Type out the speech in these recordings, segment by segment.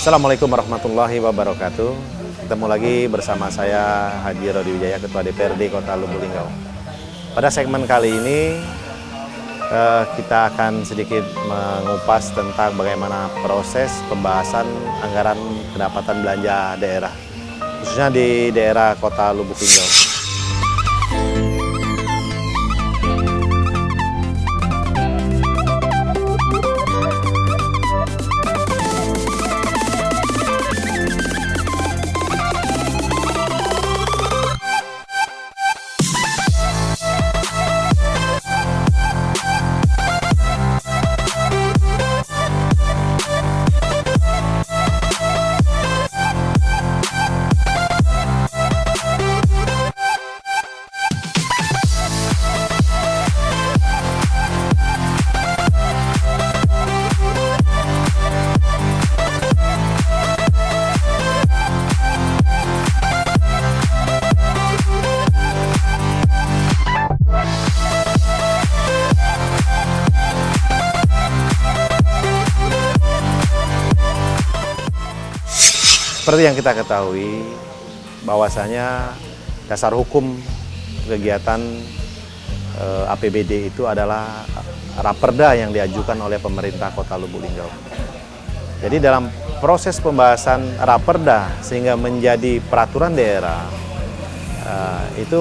Assalamualaikum warahmatullahi wabarakatuh. Ketemu lagi bersama saya Haji Rodi Wijaya, Ketua DPRD Kota Lubuk Linggau. Pada segmen kali ini kita akan sedikit mengupas tentang bagaimana proses pembahasan anggaran pendapatan belanja daerah, khususnya di daerah Kota Lubuk Linggau. Seperti yang kita ketahui, bahwasanya dasar hukum kegiatan APBD itu adalah Raperda yang diajukan oleh pemerintah Kota Lubuk Linggau. Jadi dalam proses pembahasan Raperda sehingga menjadi peraturan daerah, itu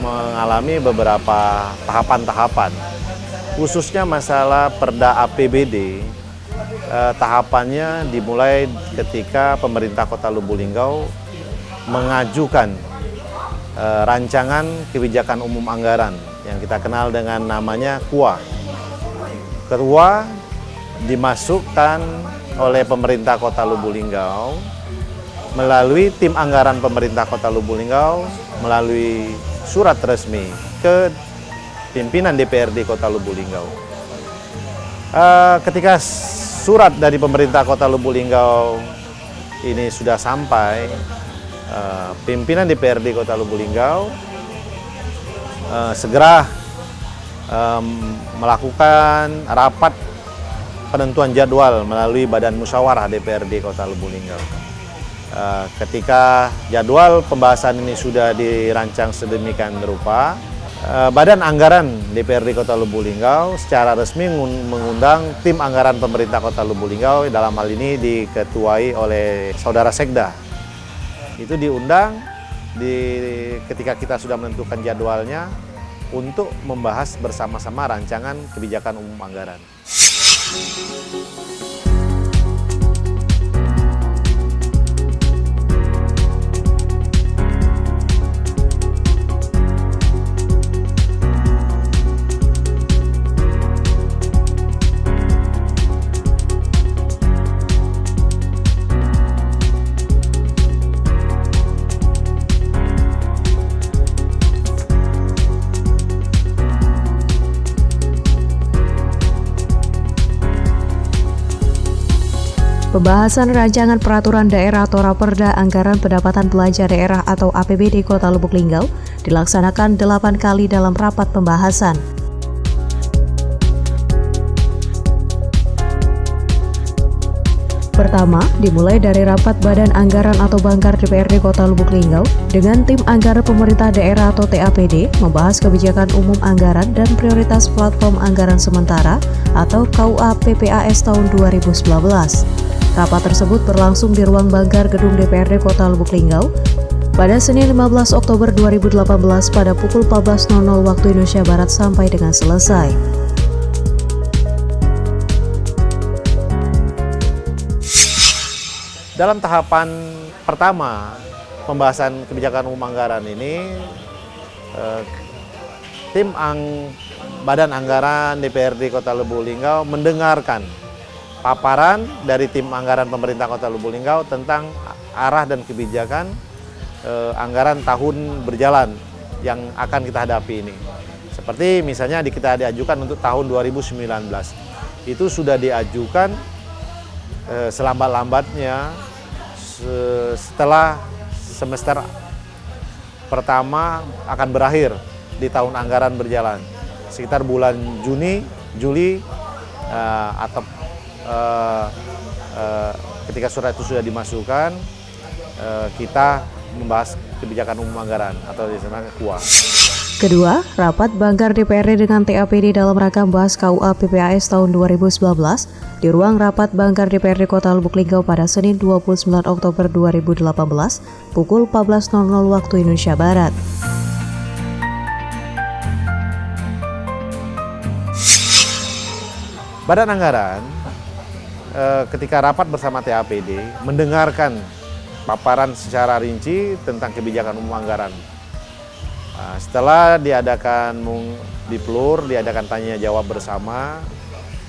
mengalami beberapa tahapan-tahapan. Khususnya masalah Perda APBD, tahapannya dimulai ketika pemerintah Kota Lubuk Linggau mengajukan rancangan kebijakan umum anggaran yang kita kenal dengan namanya KUA. KUA dimasukkan oleh pemerintah Kota Lubuk Linggau melalui tim anggaran pemerintah Kota Lubuk Linggau melalui surat resmi ke pimpinan DPRD Kota Lubuk Linggau. Ketika surat dari pemerintah Kota Lubuk Linggau ini sudah sampai, pimpinan DPRD Kota Lubuk Linggau segera melakukan rapat penentuan jadwal melalui Badan Musyawarah DPRD Kota Lubuk Linggau. Ketika jadwal pembahasan ini sudah dirancang sedemikian rupa, Badan Anggaran DPRD Kota Lubuk Linggau secara resmi mengundang tim anggaran pemerintah Kota Lubuk Linggau, dalam hal ini diketuai oleh Saudara Sekda. Itu diundang ketika kita sudah menentukan jadwalnya untuk membahas bersama-sama rancangan kebijakan umum anggaran. Pembahasan rancangan peraturan daerah atau Raperda Anggaran Pendapatan Belanja Daerah atau APBD Kota Lubuk Linggau dilaksanakan 8 kali dalam rapat pembahasan. Pertama, dimulai dari rapat Badan Anggaran atau Banggar DPRD Kota Lubuk Linggau dengan tim anggaran pemerintah daerah atau TAPD membahas kebijakan umum anggaran dan prioritas platform anggaran sementara atau KUA PPAS tahun 2019. Rapat tersebut berlangsung di ruang Banggar Gedung DPRD Kota Lubuk Linggau pada Senin 15 Oktober 2018 pada pukul 14.00 waktu Indonesia Barat sampai dengan selesai. Dalam tahapan pertama pembahasan kebijakan umum anggaran ini, Badan Anggaran DPRD Kota Lubuk Linggau mendengarkan paparan dari tim anggaran pemerintah Kota Lubuk Linggau tentang arah dan kebijakan anggaran tahun berjalan yang akan kita hadapi ini. Seperti misalnya kita diajukan untuk tahun 2019. Itu sudah diajukan selambat-lambatnya setelah semester pertama akan berakhir di tahun anggaran berjalan. Sekitar bulan Juni, Juli, atau ketika surat itu sudah dimasukkan, kita membahas kebijakan umum anggaran atau disebut KUA. Kedua, rapat Banggar DPRD dengan TAPD dalam rangka membahas KUA PPAS tahun 2019 di ruang rapat Banggar DPRD Kota Lubuk Linggau pada Senin 29 Oktober 2018 pukul 14.00 waktu Indonesia Barat. Badan Anggaran ketika rapat bersama TAPD mendengarkan paparan secara rinci tentang kebijakan umum anggaran. Setelah diadakan diadakan tanya jawab bersama,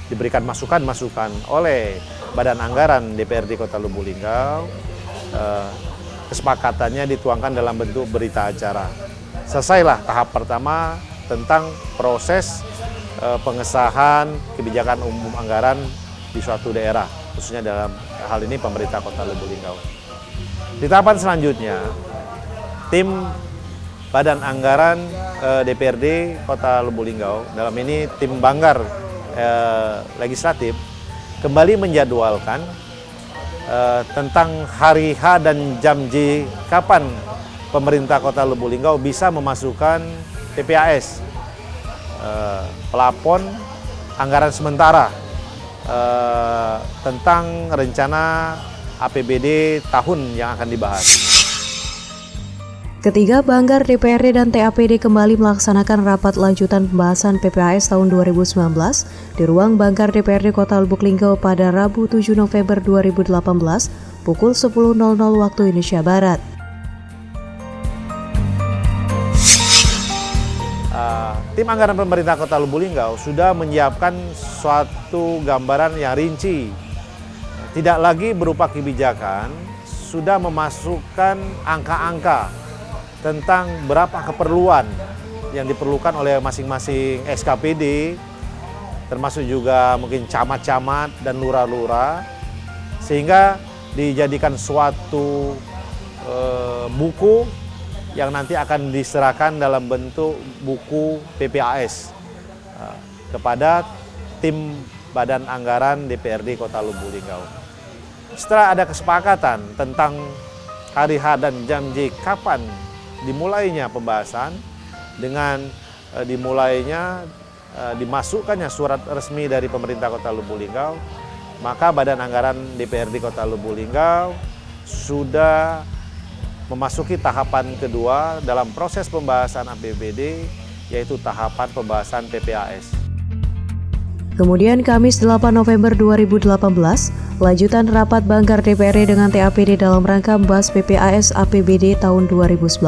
diberikan masukan-masukan oleh Badan Anggaran DPRD Kota Lubuk Linggau, kesepakatannya dituangkan dalam bentuk berita acara. Selesailah tahap pertama tentang proses pengesahan kebijakan umum anggaran di suatu daerah, khususnya dalam hal ini pemerintah Kota Lubuk Linggau. Di tahapan selanjutnya, tim Badan Anggaran DPRD Kota Lubuk Linggau, dalam ini tim Banggar Legislatif, kembali menjadwalkan tentang hari H dan jam J kapan pemerintah Kota Lubuk Linggau bisa memasukkan PPAS, pelapon anggaran sementara tentang rencana APBD tahun yang akan dibahas. Ketiga, Banggar DPRD dan TAPD kembali melaksanakan rapat lanjutan pembahasan PPAS tahun 2019 di ruang Banggar DPRD Kota Lubuk Linggau pada Rabu 7 November 2018 pukul 10.00 waktu Indonesia Barat. Tim anggaran pemerintah Kota Lubuk Linggau sudah menyiapkan suatu gambaran yang rinci. Tidak lagi berupa kebijakan, sudah memasukkan angka-angka tentang berapa keperluan yang diperlukan oleh masing-masing SKPD, termasuk juga mungkin camat-camat dan lurah-lurah, sehingga dijadikan suatu buku yang nanti akan diserahkan dalam bentuk buku PPAS kepada tim Badan Anggaran DPRD Kota Lubuk Linggau. Setelah ada kesepakatan tentang hari H dan jam J kapan dimulainya pembahasan, dengan dimasukkannya surat resmi dari pemerintah Kota Lubuk Linggau, maka Badan Anggaran DPRD Kota Lubuk Linggau sudah memasuki tahapan kedua dalam proses pembahasan APBD, yaitu tahapan pembahasan PPAS. Kemudian Kamis 8 November 2018, lanjutan rapat Banggar DPRD dengan TAPD dalam rangka membahas PPAS APBD tahun 2019.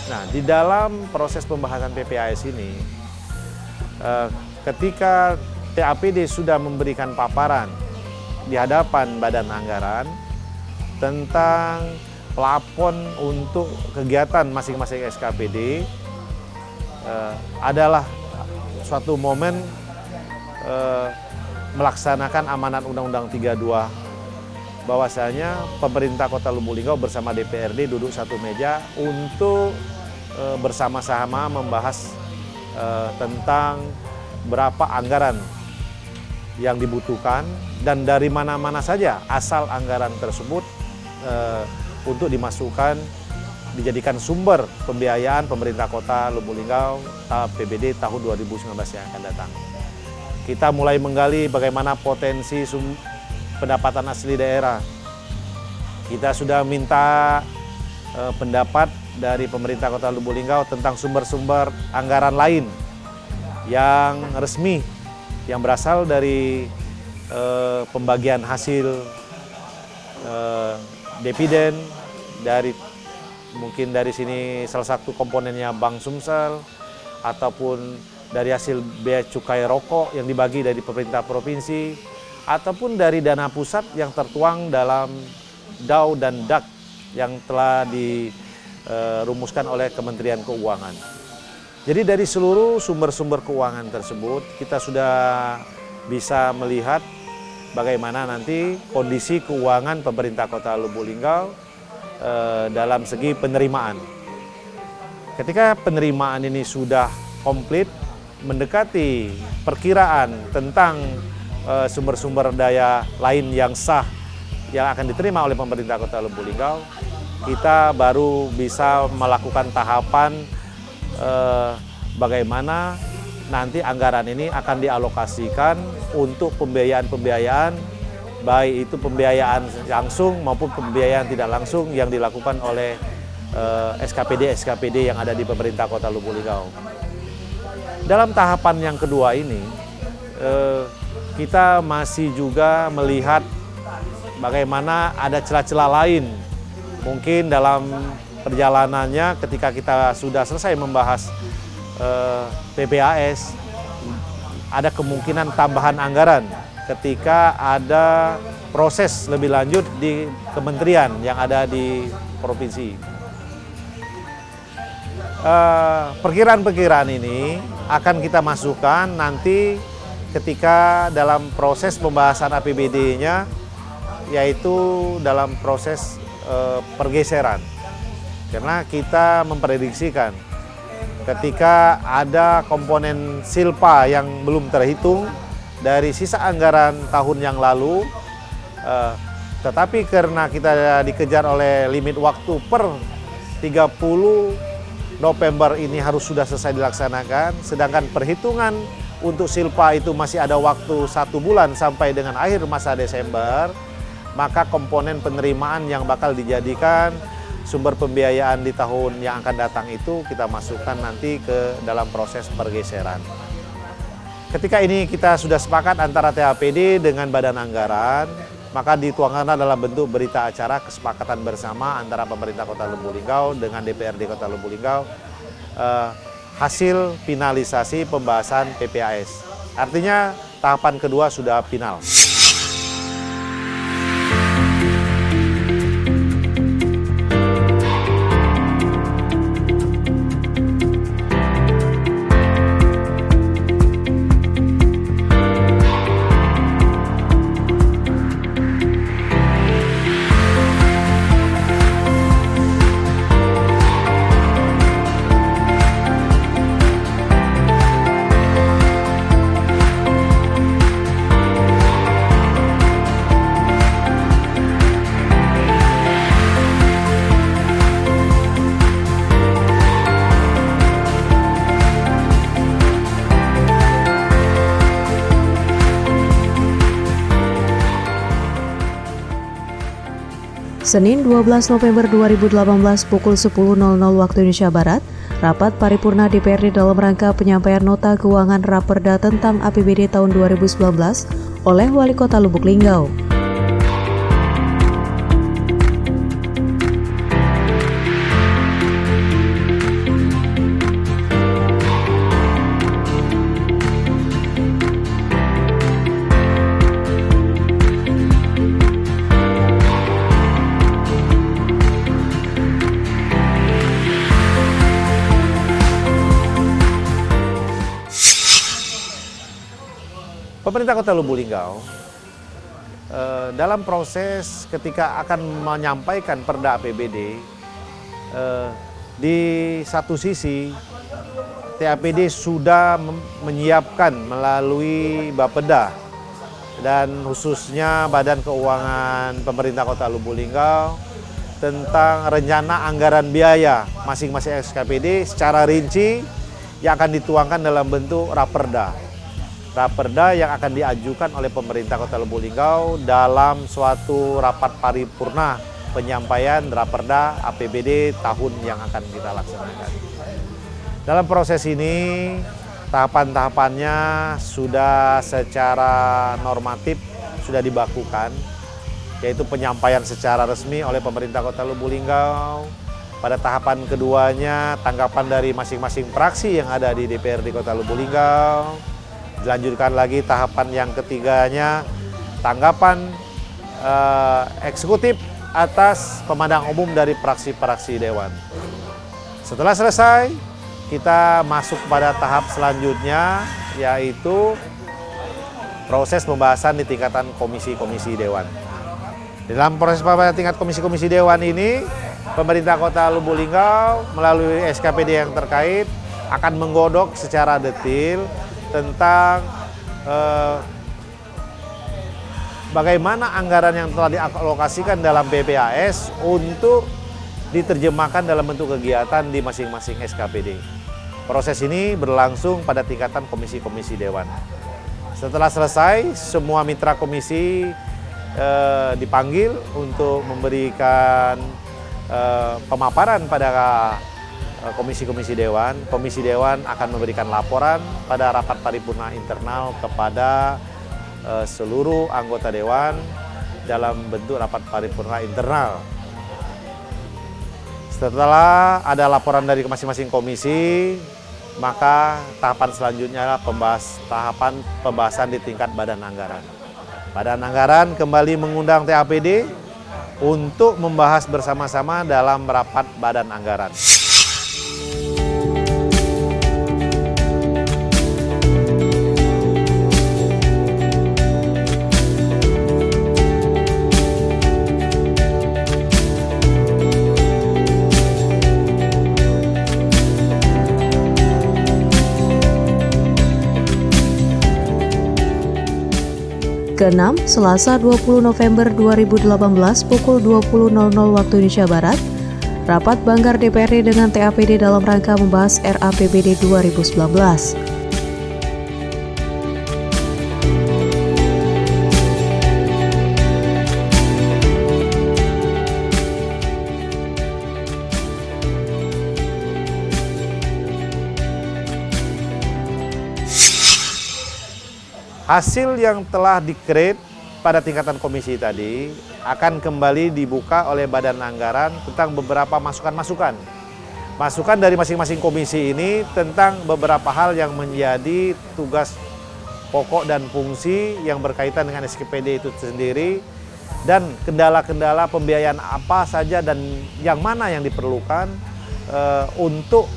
Nah, di dalam proses pembahasan PPAS ini, ketika TAPD sudah memberikan paparan di hadapan Badan Anggaran tentang plafon untuk kegiatan masing-masing SKPD, adalah suatu momen melaksanakan amanat Undang-Undang 32, bahwasanya pemerintah Kota Lubuk Linggau bersama DPRD duduk satu meja untuk bersama-sama membahas tentang berapa anggaran yang dibutuhkan dan dari mana-mana saja asal anggaran tersebut untuk dimasukkan, dijadikan sumber pembiayaan pemerintah Kota Lubuk Linggau APBD tahun 2019 yang akan datang. Kita mulai menggali bagaimana potensi pendapatan asli daerah. Kita sudah minta pendapat dari pemerintah Kota Lubuk Linggau tentang sumber-sumber anggaran lain yang resmi, yang berasal dari pembagian hasil dividen, mungkin dari sini salah satu komponennya Bank Sumsel, ataupun dari hasil bea cukai rokok yang dibagi dari pemerintah provinsi, ataupun dari dana pusat yang tertuang dalam DAU dan DAK yang telah dirumuskan oleh Kementerian Keuangan. Jadi dari seluruh sumber-sumber keuangan tersebut, kita sudah bisa melihat bagaimana nanti kondisi keuangan pemerintah Kota Lubuk Linggau dalam segi penerimaan. Ketika penerimaan ini sudah komplit, mendekati perkiraan tentang sumber-sumber daya lain yang sah yang akan diterima oleh pemerintah Kota Lubuk Linggau, kita baru bisa melakukan tahapan bagaimana nanti anggaran ini akan dialokasikan untuk pembiayaan-pembiayaan, baik itu pembiayaan langsung maupun pembiayaan tidak langsung yang dilakukan oleh SKPD yang ada di pemerintah Kota Lubuk Linggau. Dalam tahapan yang kedua ini, kita masih juga melihat bagaimana ada celah-celah lain. Mungkin dalam perjalanannya ketika kita sudah selesai membahas PPAS, ada kemungkinan tambahan anggaran ketika ada proses lebih lanjut di kementerian yang ada di provinsi. Perkiraan-perkiraan ini akan kita masukkan nanti ketika dalam proses pembahasan APBD-nya, yaitu dalam proses pergeseran. Karena kita memprediksikan ketika ada komponen silpa yang belum terhitung dari sisa anggaran tahun yang lalu, tetapi karena kita dikejar oleh limit waktu per 30 November ini harus sudah selesai dilaksanakan, sedangkan perhitungan untuk silpa itu masih ada waktu 1 bulan sampai dengan akhir masa Desember, maka komponen penerimaan yang bakal dijadikan sumber pembiayaan di tahun yang akan datang itu kita masukkan nanti ke dalam proses pergeseran. Ketika ini kita sudah sepakat antara TAPD dengan Badan Anggaran, maka dituangkanlah dalam bentuk berita acara kesepakatan bersama antara pemerintah Kota Lubuk Linggau dengan DPRD Kota Lubuk Linggau hasil finalisasi pembahasan PPAS. Artinya tahapan kedua sudah final. Senin 12 November 2018 pukul 10.00 waktu Indonesia Barat, rapat paripurna DPRD dalam rangka penyampaian nota keuangan Raperda tentang APBD tahun 2019 oleh Wali Kota Lubuk Linggau. Pemerintah Kota Lubuk Linggau dalam proses ketika akan menyampaikan perda APBD, di satu sisi TAPD sudah menyiapkan melalui Bapeda dan khususnya Badan Keuangan Pemerintah Kota Lubuk Linggau tentang rencana anggaran biaya masing-masing SKPD secara rinci yang akan dituangkan dalam bentuk Raperda. Raperda yang akan diajukan oleh pemerintah Kota Lubuk Linggau dalam suatu rapat paripurna penyampaian Raperda APBD tahun yang akan kita laksanakan. Dalam proses ini, tahapan-tahapannya sudah secara normatif sudah dibakukan, yaitu penyampaian secara resmi oleh pemerintah Kota Lubuk Linggau. Pada tahapan keduanya, tanggapan dari masing-masing fraksi yang ada di DPRD Kota Lubuk Linggau. Dilanjutkan lagi tahapan yang ketiganya, tanggapan eksekutif atas pemandang umum dari fraksi-fraksi Dewan. Setelah selesai, kita masuk pada tahap selanjutnya, yaitu proses pembahasan di tingkatan komisi-komisi Dewan. Dalam proses pada tingkat komisi-komisi Dewan ini, pemerintah Kota Lubuk Linggau melalui SKPD yang terkait akan menggodok secara detail tentang bagaimana anggaran yang telah dialokasikan dalam PPAS untuk diterjemahkan dalam bentuk kegiatan di masing-masing SKPD. Proses ini berlangsung pada tingkatan komisi-komisi dewan. Setelah selesai, semua mitra komisi dipanggil untuk memberikan pemaparan pada komisi-komisi dewan. Komisi dewan akan memberikan laporan pada rapat paripurna internal kepada seluruh anggota dewan dalam bentuk rapat paripurna internal. Setelah ada laporan dari masing-masing komisi, maka tahapan selanjutnya adalah tahapan pembahasan di tingkat Badan Anggaran. Badan Anggaran kembali mengundang TAPD untuk membahas bersama-sama dalam rapat Badan Anggaran. Keenam, Selasa 20 November 2018 pukul 20.00 waktu Indonesia Barat, rapat Banggar DPRD dengan TAPD dalam rangka membahas RAPBD 2019. Hasil yang telah di-create pada tingkatan komisi tadi akan kembali dibuka oleh Badan Anggaran tentang beberapa masukan-masukan. Masukan dari masing-masing komisi ini tentang beberapa hal yang menjadi tugas pokok dan fungsi yang berkaitan dengan SKPD itu sendiri dan kendala-kendala pembiayaan apa saja dan yang mana yang diperlukan untuk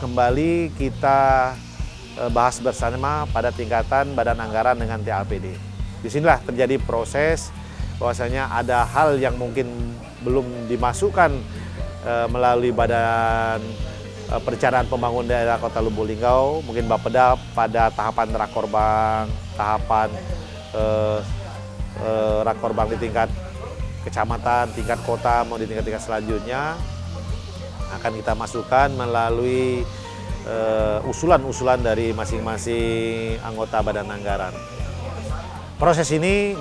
kembali kita bahas bersama pada tingkatan Badan Anggaran dengan TAPD. Disinilah terjadi proses bahwasanya ada hal yang mungkin belum dimasukkan melalui Badan Perencanaan Pembangunan Daerah Kota Lubuk Linggau, mungkin Bapeda pada tahapan rakorbang, tahapan rakorbang di tingkat kecamatan, tingkat kota, mau di tingkat-tingkat selanjutnya akan kita masukkan melalui usulan-usulan dari masing-masing anggota Badan Anggaran. Proses ini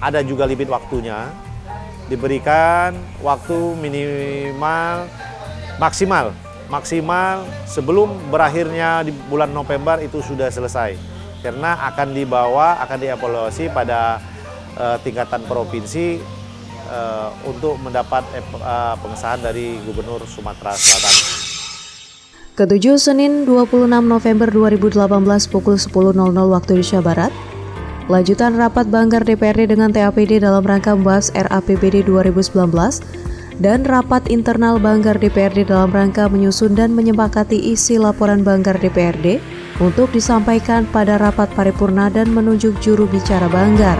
ada juga limit waktunya, diberikan waktu minimal maksimal sebelum berakhirnya di bulan November itu sudah selesai, karena akan dievaluasi pada tingkatan provinsi untuk mendapat pengesahan dari Gubernur Sumatera Selatan. Ketujuh, Senin 26 November 2018 pukul 10.00 waktu Indonesia Barat, lanjutan rapat Banggar DPRD dengan TAPD dalam rangka membahas RAPBD 2019 dan rapat internal Banggar DPRD dalam rangka menyusun dan menyepakati isi laporan Banggar DPRD untuk disampaikan pada rapat paripurna dan menunjuk juru bicara Banggar.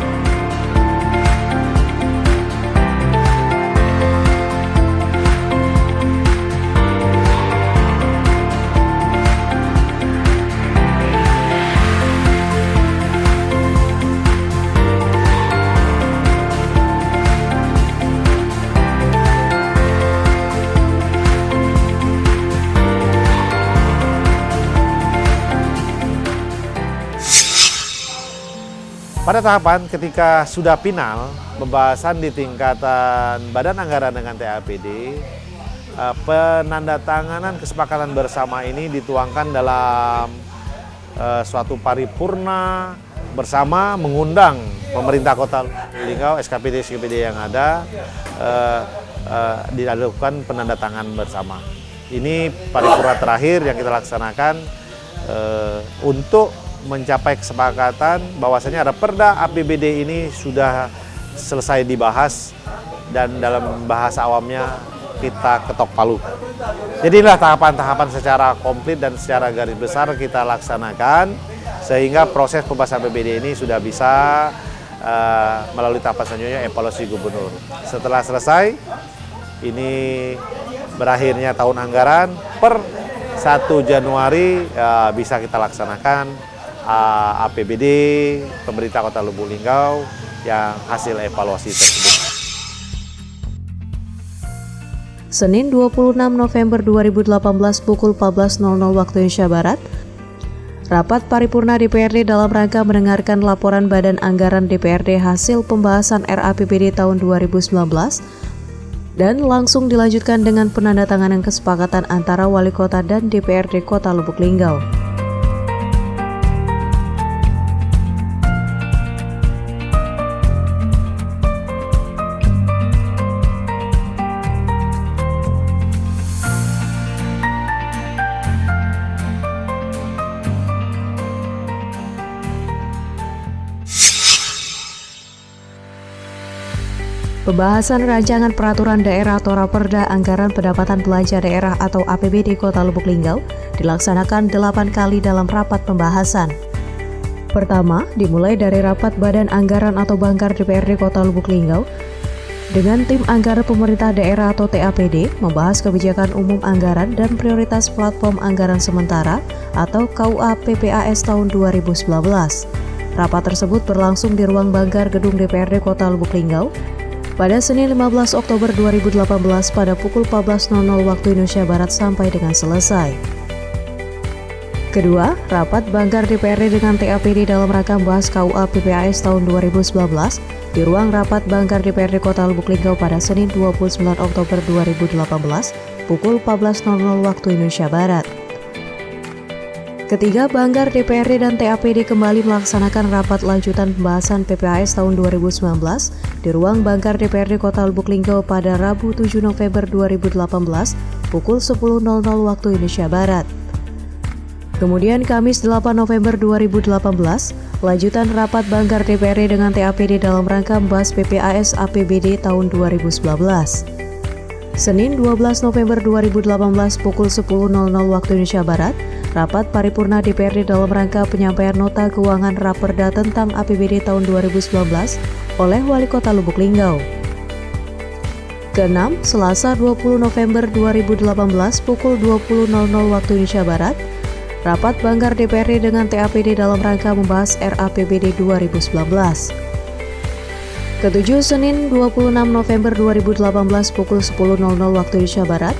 Pada tahapan ketika sudah final pembahasan di tingkatan Badan Anggaran dengan TAPD, penandatanganan kesepakatan bersama ini dituangkan dalam suatu paripurna bersama mengundang pemerintah Kota Linggau, SKPD yang ada, dilakukan penandatangan bersama. Ini paripurna terakhir yang kita laksanakan untuk mencapai kesepakatan bahwasanya Raperda APBD ini sudah selesai dibahas dan dalam bahasa awamnya kita ketok palu. Jadilah tahapan-tahapan secara komplit dan secara garis besar kita laksanakan sehingga proses pembahasan APBD ini sudah bisa melalui tahapan selanjutnya evaluasi gubernur. Setelah selesai ini berakhirnya tahun anggaran per 1 Januari bisa kita laksanakan APBD pemerintah Kota Lubuk Linggau yang hasil evaluasi tersebut. Senin 26 November 2018 pukul 14.00 waktu Indonesia Barat, rapat paripurna DPRD dalam rangka mendengarkan laporan Badan Anggaran DPRD hasil pembahasan RAPBD tahun 2019 dan langsung dilanjutkan dengan penandatanganan kesepakatan antara Wali Kota dan DPRD Kota Lubuk Linggau. Pembahasan rancangan peraturan daerah atau Raperda Anggaran Pendapatan Belanja Daerah atau APBD Kota Lubuk Linggau dilaksanakan 8 kali dalam rapat pembahasan. Pertama, dimulai dari rapat Badan Anggaran atau Bangkar DPRD Kota Lubuk Linggau dengan tim anggaran pemerintah daerah atau TAPD membahas kebijakan umum anggaran dan prioritas platform anggaran sementara atau KUA PPAS tahun 2019. Rapat tersebut berlangsung di ruang Bangkar Gedung DPRD Kota Lubuk Linggau pada Senin 15 Oktober 2018 pada pukul 14.00 waktu Indonesia Barat sampai dengan selesai. Kedua, rapat Bangkar DPRD dengan TAPD dalam rangka membahas KUA PPAS tahun 2019 di ruang rapat Bangkar DPRD Kota Lubuk Linggau pada Senin 29 Oktober 2018 pukul 14.00 waktu Indonesia Barat. Ketiga, Bangkar DPRD dan TAPD kembali melaksanakan rapat lanjutan pembahasan PPAS tahun 2019 di ruang Bangkar DPRD Kota Lubuk Linggau pada Rabu 7 November 2018 pukul 10.00 waktu Indonesia Barat. Kemudian Kamis 8 November 2018, lanjutan rapat Bangkar DPRD dengan TAPD dalam rangka membahas PPAS APBD tahun 2019. Senin 12 November 2018 pukul 10.00 waktu Indonesia Barat, rapat paripurna DPRD dalam rangka penyampaian nota keuangan Raperda tentang APBD tahun 2019 oleh Wali Kota Lubuk Linggau. Keenam, Selasa 20 November 2018 pukul 20.00 waktu Indonesia Barat, rapat Bangkar DPRD dengan TAPD dalam rangka membahas RAPBD 2019. Ketujuh, Senin 26 November 2018 pukul 10.00 waktu Indonesia Barat,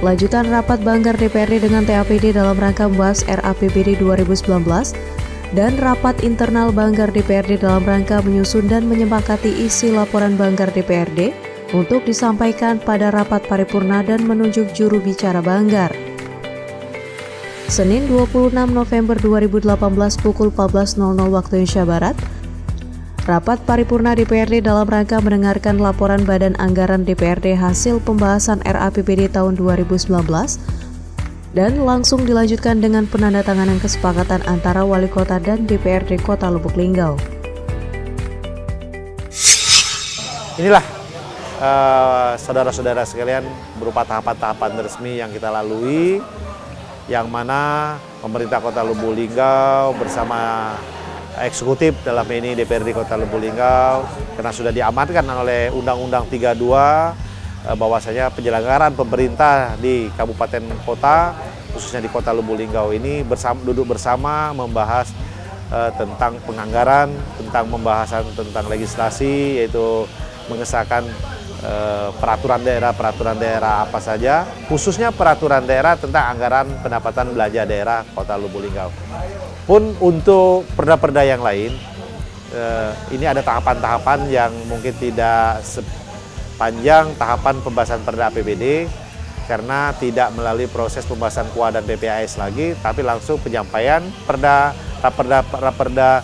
lanjutan rapat Bangkar DPRD dengan TAPD dalam rangka membahas RAPBD 2019 dan rapat internal Bangkar DPRD dalam rangka menyusun dan menyepakati isi laporan Bangkar DPRD untuk disampaikan pada rapat paripurna dan menunjuk juru bicara Bangkar. Senin 26 November 2018 pukul 14.00 waktu Indonesia Barat, rapat paripurna DPRD dalam rangka mendengarkan laporan Badan Anggaran DPRD hasil pembahasan RAPBD tahun 2019 dan langsung dilanjutkan dengan penandatanganan kesepakatan antara Wali Kota dan DPRD Kota Lubuk Linggau. Inilah saudara-saudara sekalian berupa tahapan-tahapan resmi yang kita lalui, yang mana pemerintah Kota Lubuk Linggau bersama eksekutif dalam ini DPRD Kota Lubuk Linggau, karena sudah diamankan oleh Undang-Undang 32 bahwasanya penyelenggaraan pemerintah di kabupaten kota, khususnya di Kota Lubuk Linggau ini duduk bersama membahas tentang penganggaran, tentang pembahasan tentang legislasi, yaitu mengesahkan peraturan daerah apa saja, khususnya peraturan daerah tentang anggaran pendapatan belanja daerah Kota Lubuk Linggau. Pun untuk perda-perda yang lain, ini ada tahapan-tahapan yang mungkin tidak sepanjang tahapan pembahasan perda APBD, karena tidak melalui proses pembahasan KUA dan PPAS lagi, tapi langsung penyampaian raperda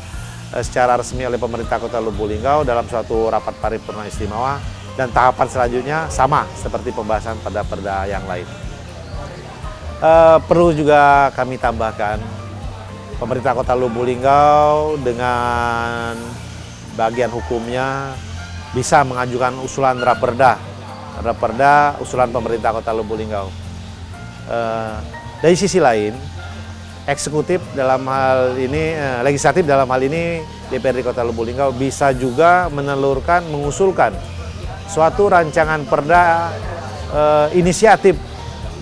secara resmi oleh pemerintah Kota Lubuk Linggau dalam suatu rapat paripurna istimewa, dan tahapan selanjutnya sama seperti pembahasan perda-perda yang lain. Perlu juga kami tambahkan, pemerintah Kota Lubuk Linggau dengan bagian hukumnya bisa mengajukan usulan raperda usulan pemerintah Kota Lubuk Linggau. Dari sisi lain, eksekutif dalam hal ini, legislatif dalam hal ini DPRD Kota Lubuk Linggau bisa juga mengusulkan suatu rancangan perda inisiatif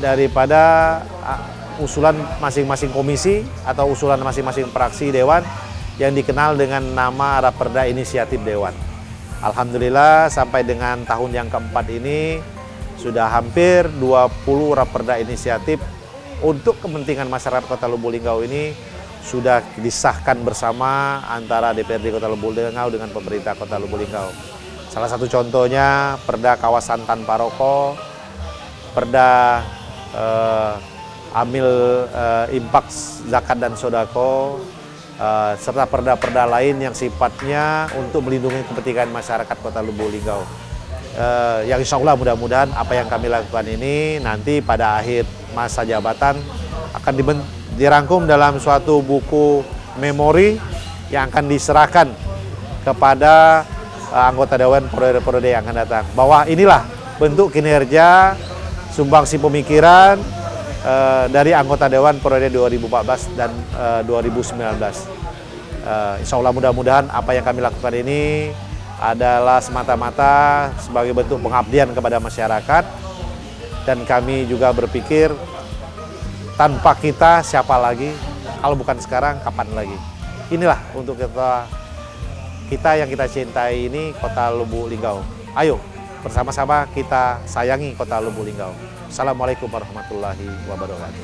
daripada usulan masing-masing komisi atau usulan masing-masing fraksi dewan yang dikenal dengan nama Raperda Inisiatif Dewan. Alhamdulillah sampai dengan tahun yang keempat ini sudah hampir 20 Raperda Inisiatif untuk kepentingan masyarakat Kota Lubuk Linggau ini sudah disahkan bersama antara DPRD Kota Lubuk Linggau dengan pemerintah Kota Lubuk Linggau. Salah satu contohnya Perda Kawasan Tanpa Rokok, Perda Amil Impak Zakat dan Sodako, serta perda-perda lain yang sifatnya untuk melindungi kepentingan masyarakat Kota Lubuk Linggau. Yang insya Allah mudah-mudahan apa yang kami lakukan ini nanti pada akhir masa jabatan akan dirangkum dalam suatu buku memori yang akan diserahkan kepada anggota Dewan periode-periode yang akan datang. Bahwa inilah bentuk kinerja sumbangsi pemikiran dari anggota Dewan periode 2014 dan 2019. Insya Allah mudah-mudahan apa yang kami lakukan ini adalah semata-mata sebagai bentuk pengabdian kepada masyarakat, dan kami juga berpikir tanpa kita siapa lagi, kalau bukan sekarang kapan lagi. Inilah untuk kita yang kita cintai ini Kota Lubuk Linggau. Ayo bersama-sama kita sayangi Kota Lubuk Linggau. Assalamualaikum warahmatullahi wabarakatuh.